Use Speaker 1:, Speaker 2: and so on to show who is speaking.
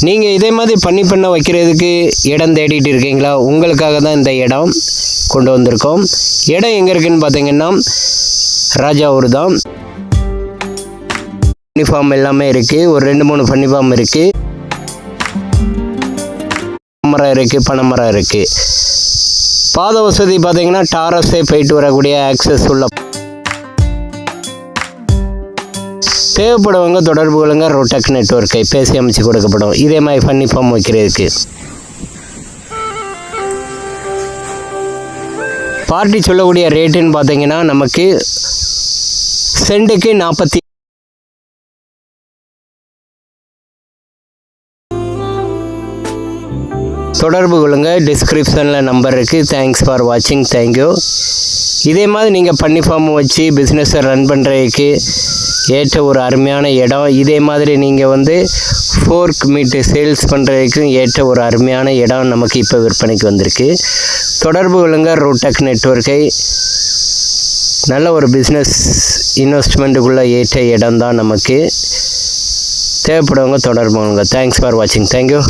Speaker 1: நீங்கள் இதே மாதிரி பண்ண வைக்கிறதுக்கு இடம் தேடிட்டு இருக்கீங்களா? உங்களுக்காக தான் இந்த இடம் கொண்டு வந்திருக்கோம். இடம் எங்கே இருக்குதுன்னு பார்த்தீங்கன்னா ராஜாவூர் தான். ஃபன்னி ஃபார்ம் எல்லாமே இருக்குது. ஒரு 2-3 ஃபன்னி ஃபார்ம் இருக்குது. மரம் இருக்குது, பனைமரம் இருக்குது. பாத வசதி பார்த்தீங்கன்னா டாரஸே போயிட்டு வரக்கூடிய ஆக்சஸ் உள்ள. தேவைப்படுவங்க தொடர்பு கொள்ளுங்க. ரோடெக் நெட்வொர்க்கை பேசி அமைச்சு கொடுக்கப்படும். இதே மாதிரி ஃபன்னி ஃபார்ம் வைக்கிறதுக்கு. பார்ட்டி சொல்லக்கூடிய ரேட்டுன்னு பார்த்தீங்கன்னா நமக்கு சென்ட்டுக்கு 40. தொடர்பு கொள்ளுங்க. டிஸ்கிரிப்ஷனில் நம்பர் இருக்குது. தேங்க்ஸ் ஃபார் வாட்சிங். தேங்க்யூ. இதே மாதிரி நீங்கள் ஃபன்னி ஃபார்ம் வச்சு பிஸ்னஸை ரன் பண்ணுறதுக்கு ஏற்ற ஒரு அருமையான இடம். இதே மாதிரி நீங்கள் ஃபோர்க் மீட்டு சேல்ஸ் பண்ணுறதுக்கும் ஏற்ற ஒரு அருமையான இடம் நமக்கு இப்போ விற்பனைக்கு வந்திருக்கு. தொடர்பு கொள்ளுங்க. ரோடெக் நெட்வொர்க்கை. நல்ல ஒரு பிஸ்னஸ் இன்வெஸ்ட்மெண்ட்டுக்குள்ளே ஏற்ற இடம் தான் நமக்கு. தேவைப்படுவங்க தொடர்பு கொள்ளுங்க. தேங்க்ஸ் ஃபார் வாட்சிங். தேங்க்யூ.